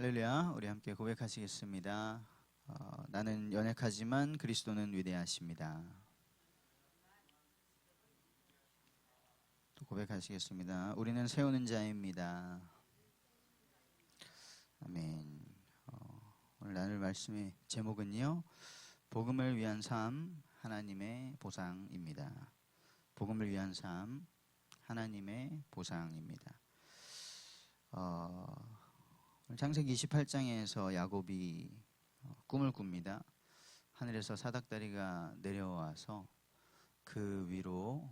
할렐루야. 우리 함께 고백하시겠습니다. 나는 연약하지만 그리스도는 위대하십니다. 또 고백하시겠습니다. 우리는 세우는 자입니다. 아멘. 오늘 나눌 말씀의 제목은요, 복음을 위한 삶, 하나님의 보상입니다. 복음을 위한 삶, 하나님의 보상입니다. 창세기 28장에서 야곱이 꿈을 꿉니다. 하늘에서 사닥다리가 내려와서 그 위로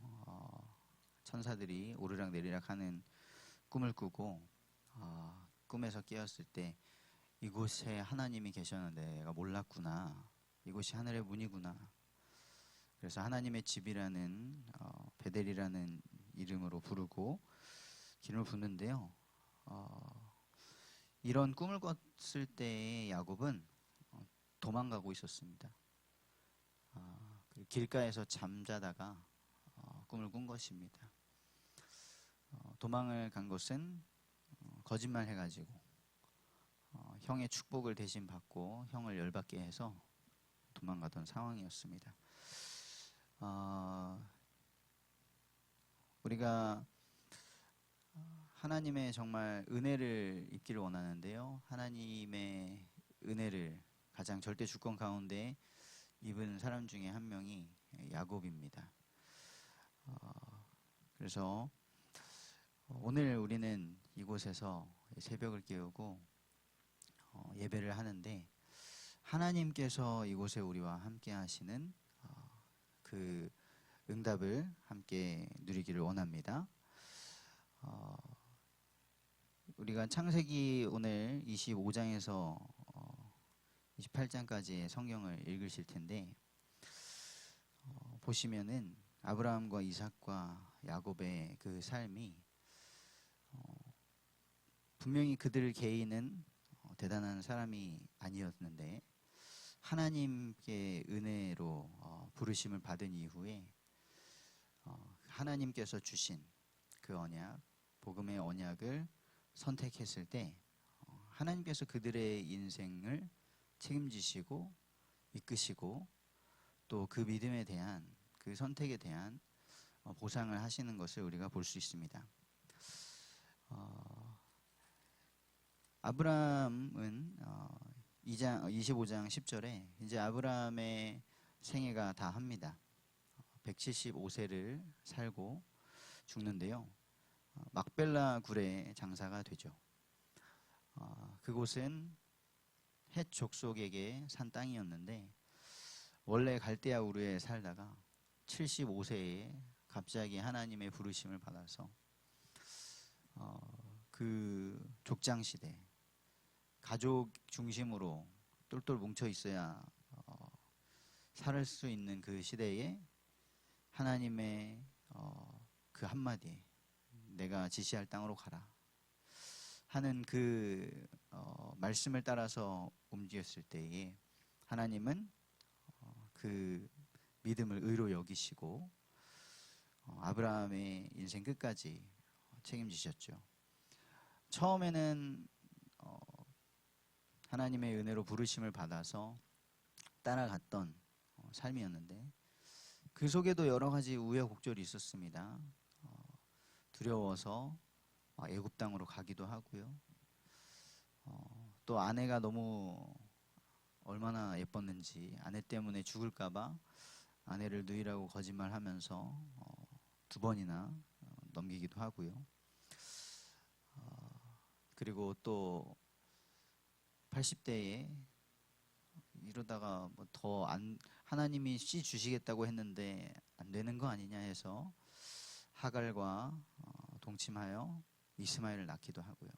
천사들이 오르락 내리락 하는 꿈을 꾸고, 꿈에서 깨었을 때 이곳에 하나님이 계셨는데 내가 몰랐구나. 이곳이 하늘의 문이구나. 그래서 하나님의 집이라는 베델이라는 이름으로 부르고 기름을 붓는데요. 이런 꿈을 꿨을 때의 야곱은 도망가고 있었습니다. 길가에서 잠자다가 꿈을 꾼 것입니다. 도망을 간 것은 거짓말 해가지고 형의 축복을 대신 받고 형을 열받게 해서 도망가던 상황이었습니다. 우리가 하나님의 정말 은혜를 입기를 원하는데요. 하나님의 은혜를 가장 절대 주권 가운데 입은 사람 중에 한 명이 야곱입니다. 그래서 오늘 우리는 이곳에서 새벽을 깨우고 예배를 하는데, 하나님께서 이곳에 우리와 함께 하시는 그 응답을 함께 누리기를 원합니다. 우리가 창세기 오늘 25장에서 28장까지의 성경을 읽으실 텐데, 보시면은 아브라함과 이삭과 야곱의 그 삶이 분명히 그들 개인은 대단한 사람이 아니었는데 하나님께 은혜로 부르심을 받은 이후에 하나님께서 주신 그 언약, 복음의 언약을 선택했을 때 하나님께서 그들의 인생을 책임지시고 이끄시고 또 그 믿음에 대한, 그 선택에 대한 보상을 하시는 것을 우리가 볼 수 있습니다. 아브라함은 25장 10절에 이제 아브라함의 생애가 다 합니다. 175세를 살고 죽는데요. 막벨라 굴에 장사가 되죠. 그곳은 헷 족속에게 산 땅이었는데 원래 갈대아 우르에 살다가 75세에 갑자기 하나님의 부르심을 받아서 그 족장 시대, 가족 중심으로 똘똘 뭉쳐 있어야 살 수 있는 그 시대에 하나님의 그 한마디, 내가 지시할 땅으로 가라 하는 그 말씀을 따라서 움직였을 때에 하나님은 그 믿음을 의로 여기시고 아브라함의 인생 끝까지 책임지셨죠. 처음에는 하나님의 은혜로 부르심을 받아서 따라갔던 삶이었는데 그 속에도 여러 가지 우여곡절이 있었습니다. 두려워서 애굽 땅으로 가기도 하고요. 또 아내가 너무 얼마나 예뻤는지 아내 때문에 죽을까봐 아내를 누이라고 거짓말하면서 2번이나 넘기기도 하고요. 그리고 또 80대에 이러다가 뭐 더 하나님이 씨 주시겠다고 했는데 안 되는 거 아니냐 해서 하갈과 동침하여 이스마엘을 낳기도 하고요.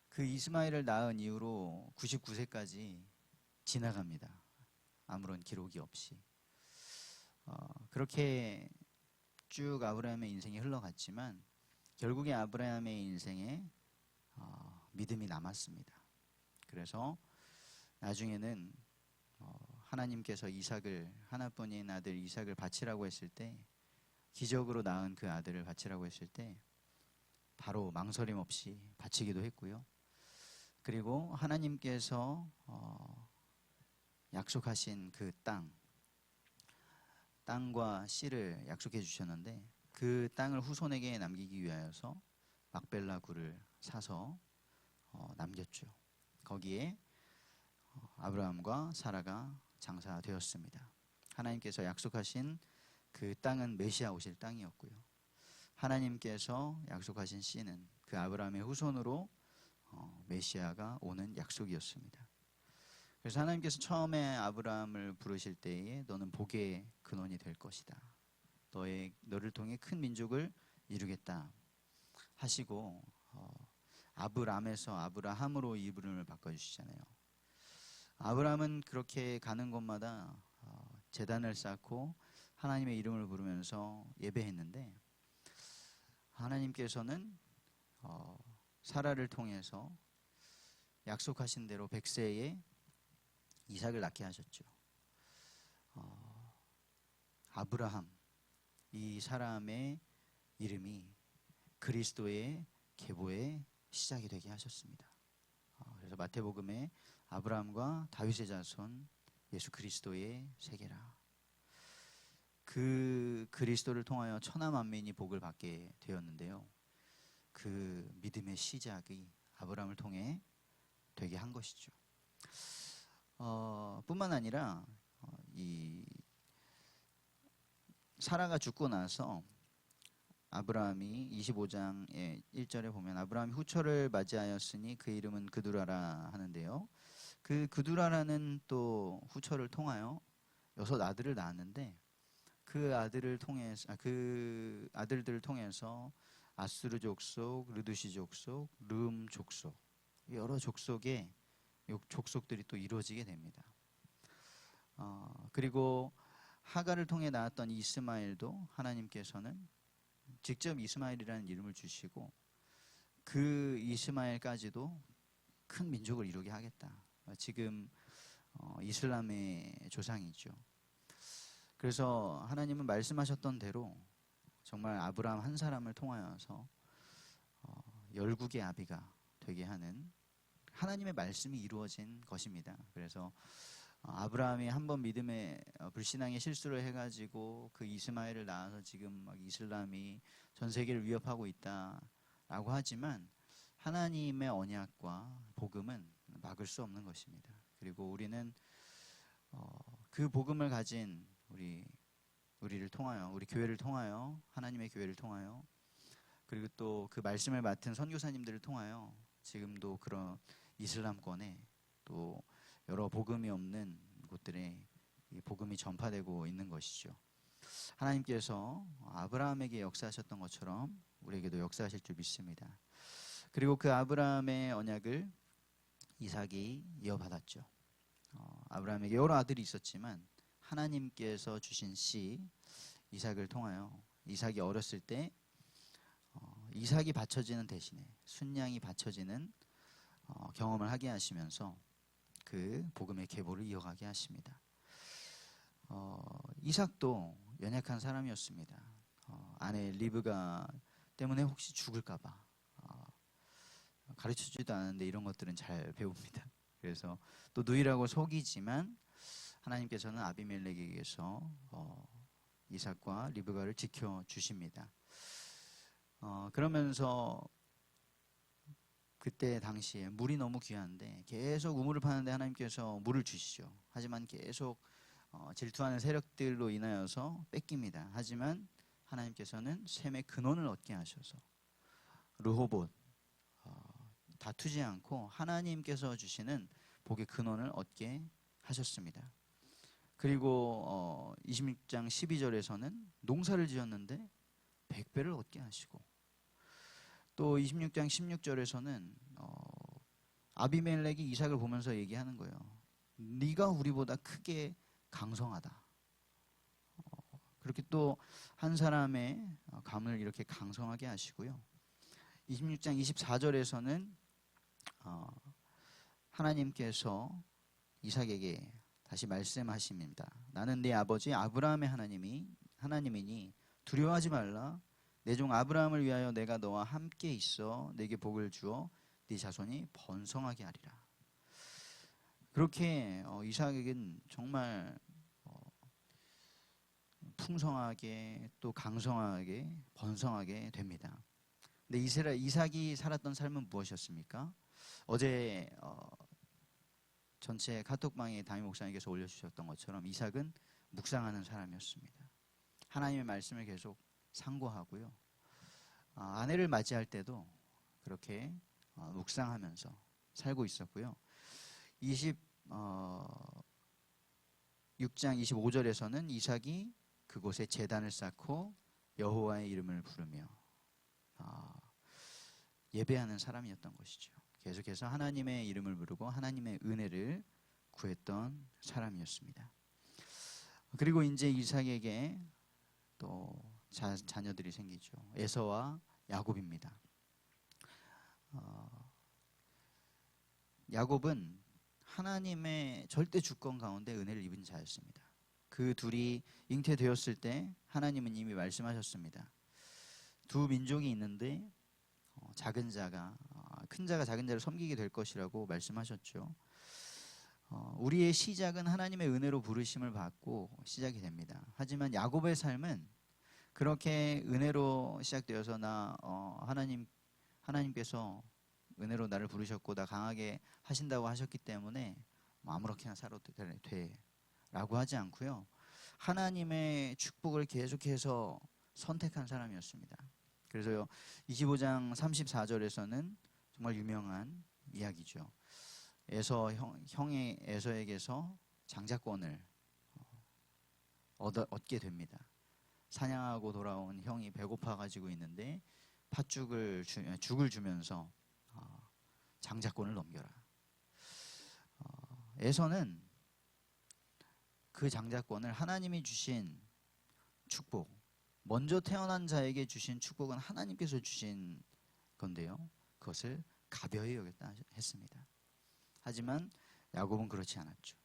그 이스마엘을 낳은 이후로 99세까지 지나갑니다. 아무런 기록이 없이. 그렇게 쭉 아브라함의 인생이 흘러갔지만 결국에 아브라함의 인생에 믿음이 남았습니다. 그래서 나중에는 하나님께서 이삭을, 하나뿐인 아들 이삭을 바치라고 했을 때, 기적으로 낳은 그 아들을 바치라고 했을 때 바로 망설임 없이 바치기도 했고요. 그리고 하나님께서 약속하신 그 땅과 씨를 약속해 주셨는데 그 땅을 후손에게 남기기 위하여서 막벨라 굴을 사서 남겼죠. 거기에 아브라함과 사라가 장사되었습니다. 하나님께서 약속하신 그 땅은 메시아 오실 땅이었고요. 하나님께서 약속하신 씨는 그 아브라함의 후손으로 메시아가 오는 약속이었습니다. 그래서 하나님께서 처음에 아브라함을 부르실 때에 너는 복의 근원이 될 것이다. 너를 통해 큰 민족을 이루겠다 하시고 아브람에서 아브라함으로 이름을 바꿔주시잖아요. 아브라함은 그렇게 가는 곳마다 제단을 쌓고 하나님의 이름을 부르면서 예배했는데 하나님께서는 사라를 통해서 약속하신 대로 100세에 이삭을 낳게 하셨죠. 아브라함, 이 사람의 이름이 그리스도의 계보의 시작이 되게 하셨습니다. 그래서 마태복음에 아브라함과 다윗의 자손 예수 그리스도의 세계라. 그 그리스도를 통하여 천하 만민이 복을 받게 되었는데요. 그 믿음의 시작이 아브라함을 통해 되게 한 것이죠. 뿐만 아니라 이 사라가 죽고 나서 아브라함이 25장의 1절에 보면 아브라함이 후처를 맞이하였으니 그 이름은 그두라라 하는데요. 그 그두라라는 또 후처를 통하여 6 아들을 낳았는데 그 아들들을 통해서 아수르 족속, 르두시 족속, 르음 족속 여러 족속의 족속들이 또 이루어지게 됩니다. 그리고 하갈을 통해 낳았던 이스마엘도 하나님께서는 직접 이스마엘이라는 이름을 주시고 그 이스마엘까지도 큰 민족을 이루게 하겠다. 지금 이슬람의 조상이죠. 그래서 하나님은 말씀하셨던 대로 정말 아브라함 한 사람을 통하여서 열국의 아비가 되게 하는 하나님의 말씀이 이루어진 것입니다. 그래서 아브라함이 한번 믿음의 불신앙의 실수를 해가지고 그 이스마엘을 낳아서 지금 막 이슬람이 전 세계를 위협하고 있다라고 하지만 하나님의 언약과 복음은 막을 수 없는 것입니다. 그리고 우리는 그 복음을 가진 우리를 통하여 우리 교회를 통하여 하나님의 교회를 통하여 그리고 또 그 말씀을 맡은 선교사님들을 통하여 지금도 그런 이슬람권에 또 여러 복음이 없는 곳들에 이 복음이 전파되고 있는 것이죠. 하나님께서 아브라함에게 역사하셨던 것처럼 우리에게도 역사하실 줄 믿습니다. 그리고 그 아브라함의 언약을 이삭이 이어받았죠. 아브라함에게 여러 아들이 있었지만 하나님께서 주신 씨 이삭을 통하여 이삭이 어렸을 때 이삭이 바쳐지는 대신에 순양이 바쳐지는 경험을 하게 하시면서 그 복음의 계보를 이어가게 하십니다. 이삭도 연약한 사람이었습니다. 아내 리브가 때문에 혹시 죽을까봐 가르쳐주지도 않았는데 이런 것들은 잘 배웁니다. 그래서 또 누이라고 속이지만 하나님께서는 아비멜렉에게서 이삭과 리브가를 지켜주십니다. 그러면서 그때 당시에 물이 너무 귀한데 계속 우물을 파는데 하나님께서 물을 주시죠. 하지만 계속 질투하는 세력들로 인하여서 뺏깁니다. 하지만 하나님께서는 샘의 근원을 얻게 하셔서 르호봇 다투지 않고 하나님께서 주시는 복의 근원을 얻게 하셨습니다. 그리고 26장 12절에서는 농사를 지었는데 100배를 얻게 하시고 또 26장 16절에서는 아비멜렉이 이삭을 보면서 얘기하는 거예요. 네가 우리보다 크게 강성하다. 그렇게 또 한 사람의 감을 이렇게 강성하게 하시고요. 26장 24절에서는 하나님께서 이삭에게 다시 말씀하십니다. 나는 네 아버지 아브라함의 하나님이니 두려워하지 말라. 내 종 아브라함을 위하여 내가 너와 함께 있어 내게 복을 주어 네 자손이 번성하게 하리라. 그렇게 이삭에겐 정말 풍성하게 또 강성하게 번성하게 됩니다. 근데 이삭이 살았던 삶은 무엇이었습니까? 어제 전체 카톡방에 담임 목사님께서 올려주셨던 것처럼 이삭은 묵상하는 사람이었습니다. 하나님의 말씀을 계속 상고하고요. 아내를 맞이할 때도 그렇게 묵상하면서 살고 있었고요. 26장 25절에서는 이삭이 그곳에 제단을 쌓고 여호와의 이름을 부르며 예배하는 사람이었던 것이죠. 계속해서 하나님의 이름을 부르고 하나님의 은혜를 구했던 사람이었습니다. 그리고 이제 이삭에게 또 자녀들이 생기죠. 에서와 야곱입니다. 야곱은 하나님의 절대 주권 가운데 은혜를 입은 자였습니다. 그 둘이 잉태되었을 때 하나님은 이미 말씀하셨습니다. 두 민족이 있는데 작은 자가 큰 자가 작은 자를 섬기게 될 것이라고 말씀하셨죠. 우리의 시작은 하나님의 은혜로 부르심을 받고 시작이 됩니다. 하지만 야곱의 삶은 그렇게 은혜로 시작되어서 하나님께서 은혜로 나를 부르셨고 나 강하게 하신다고 하셨기 때문에 아무렇게나 살아도 돼 라고 하지 않고요. 하나님의 축복을 계속해서 선택한 사람이었습니다. 그래서 25장 34절에서는 정말 유명한 이야기죠. 형의 에서에게서 장자권을 얻게 됩니다. 사냥하고 돌아온 형이 배고파 가지고 있는데 죽을 주면서 장자권을 넘겨라. 에서는 그 장자권을 하나님이 주신 축복, 먼저 태어난 자에게 주신 축복은 하나님께서 주신 건데요. 그것을 가벼이 여겼다 했습니다. 하지만 야곱은 그렇지 않았죠.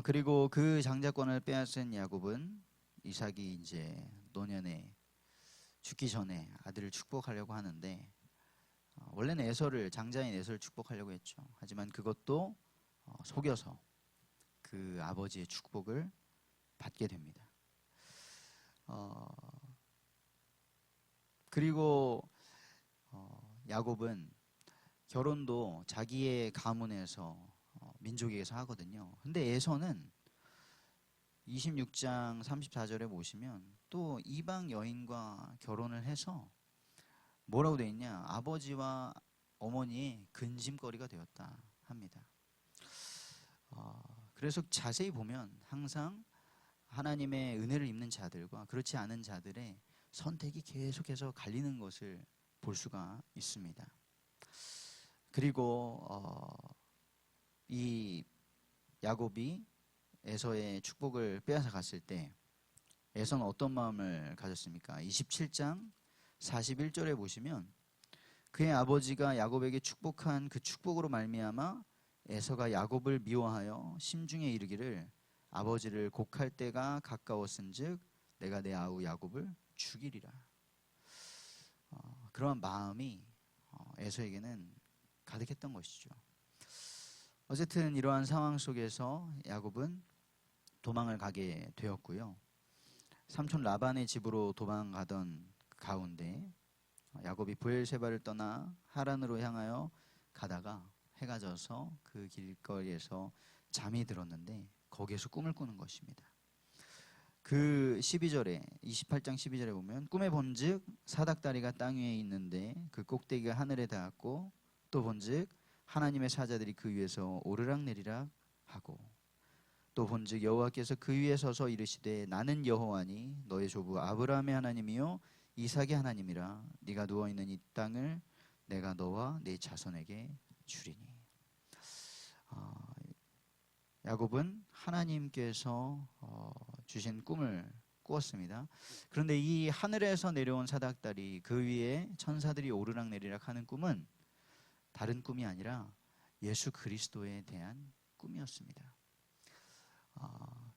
그리고 그 장자권을 빼앗은 야곱은 이삭이 이제 노년에 죽기 전에 아들을 축복하려고 하는데 원래는 장자인 에서를 축복하려고 했죠. 하지만 그것도 속여서 그 아버지의 축복을 받게 됩니다. 그리고 야곱은 결혼도 자기의 가문에서 민족에게서 하거든요. 근데 에서는 26장 34절에 보시면 또 이방 여인과 결혼을 해서 뭐라고 되어 있냐? 아버지와 어머니의 근심거리가 되었다 합니다. 그래서 자세히 보면 항상 하나님의 은혜를 입는 자들과 그렇지 않은 자들의 선택이 계속해서 갈리는 것을 볼 수가 있습니다. 그리고 이 야곱이 에서의 축복을 빼앗아 갔을 때 에서는 어떤 마음을 가졌습니까? 27장 41절에 보시면 그의 아버지가 야곱에게 축복한 그 축복으로 말미암아 에서가 야곱을 미워하여 심중에 이르기를 아버지를 곡할 때가 가까웠은즉 내가 내 아우 야곱을 죽이리라. 그러한 마음이 에서에게는 가득했던 것이죠. 어쨌든 이러한 상황 속에서 야곱은 도망을 가게 되었고요. 삼촌 라반의 집으로 도망가던 가운데 야곱이 브엘세바를 떠나 하란으로 향하여 가다가 해가 져서 그 길거리에서 잠이 들었는데 거기에서 꿈을 꾸는 것입니다. 그 28장 12절에 보면 꿈에 본즉 사닥다리가 땅 위에 있는데 그 꼭대기가 하늘에 닿았고 또 본즉 하나님의 사자들이 그 위에서 오르락내리락 하고 또 본즉 여호와께서 그 위에 서서 이르시되 나는 여호와니 너의 조부 아브라함의 하나님이요 이삭의 하나님이라 네가 누워있는 이 땅을 내가 너와 네 자손에게 주리니. 야곱은 하나님께서 주신 꿈을 꾸었습니다. 그런데 이 하늘에서 내려온 사닥다리 그 위에 천사들이 오르락내리락 하는 꿈은 다른 꿈이 아니라 예수 그리스도에 대한 꿈이었습니다.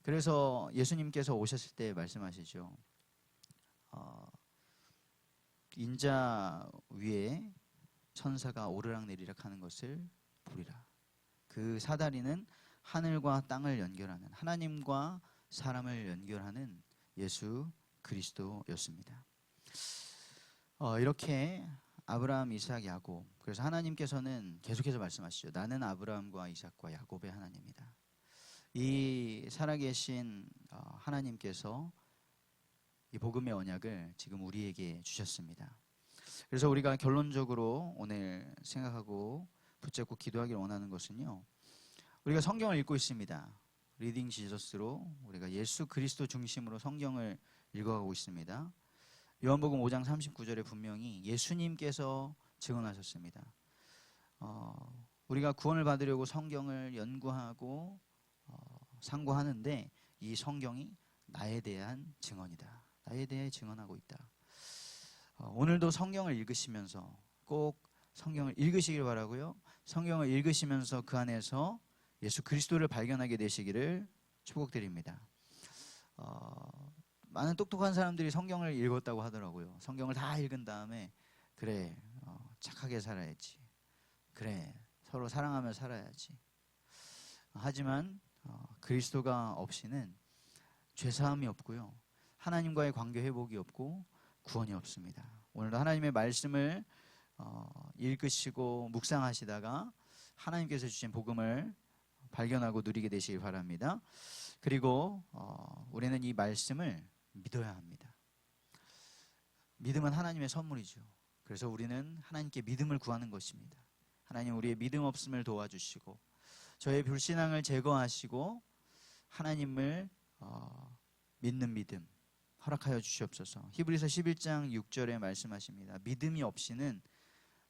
그래서 예수님께서 오셨을 때 말씀하시죠. 인자 위에 천사가 오르락내리락 하는 것을 보리라. 그 사다리는 하늘과 땅을 연결하는, 하나님과 사람을 연결하는 예수 그리스도였습니다. 이렇게 아브라함, 이삭, 야곱, 그래서 하나님께서는 계속해서 말씀하시죠. 나는 아브라함과 이삭과 야곱의 하나님이다. 이 살아계신 하나님께서 이 복음의 언약을 지금 우리에게 주셨습니다. 그래서 우리가 결론적으로 오늘 생각하고 붙잡고 기도하기를 원하는 것은요, 우리가 성경을 읽고 있습니다. 리딩 지저스로 우리가 예수 그리스도 중심으로 성경을 읽어가고 있습니다. 요한복음 5장 39절에 분명히 예수님께서 증언하셨습니다. 우리가 구원을 받으려고 성경을 연구하고 상고하는데 이 성경이 나에 대한 증언이다. 나에 대해 증언하고 있다. 오늘도 성경을 읽으시면서 꼭 성경을 읽으시길 바라고요. 성경을 읽으시면서 그 안에서 예수 그리스도를 발견하게 되시기를 축복드립니다. 많은 똑똑한 사람들이 성경을 읽었다고 하더라고요. 성경을 다 읽은 다음에 그래, 착하게 살아야지. 그래, 서로 사랑하며 살아야지. 하지만 그리스도가 없이는 죄사함이 없고요, 하나님과의 관계 회복이 없고 구원이 없습니다. 오늘도 하나님의 말씀을 읽으시고 묵상하시다가 하나님께서 주신 복음을 발견하고 누리게 되시길 바랍니다. 그리고 우리는 이 말씀을 믿어야 합니다. 믿음은 하나님의 선물이죠. 그래서 우리는 하나님께 믿음을 구하는 것입니다. 하나님, 우리의 믿음 없음을 도와주시고 저의 불신앙을 제거하시고 하나님을 믿는 믿음 허락하여 주시옵소서. 히브리서 11장 6절에 말씀하십니다. 믿음이 없이는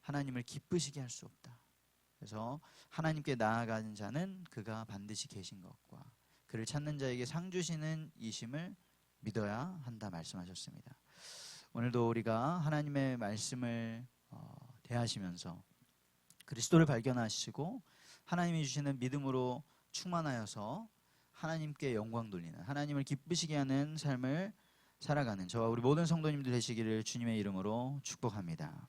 하나님을 기쁘시게 할 수 없다. 그래서 하나님께 나아가는 자는 그가 반드시 계신 것과 그를 찾는 자에게 상 주시는 이심을 믿어야 한다 말씀하셨습니다. 오늘도 우리가 하나님의 말씀을 대하시면서 그리스도를 발견하시고 하나님이 주시는 믿음으로 충만하여서 하나님께 영광 돌리는, 하나님을 기쁘시게 하는 삶을 살아가는 저와 우리 모든 성도님들 되시기를 주님의 이름으로 축복합니다.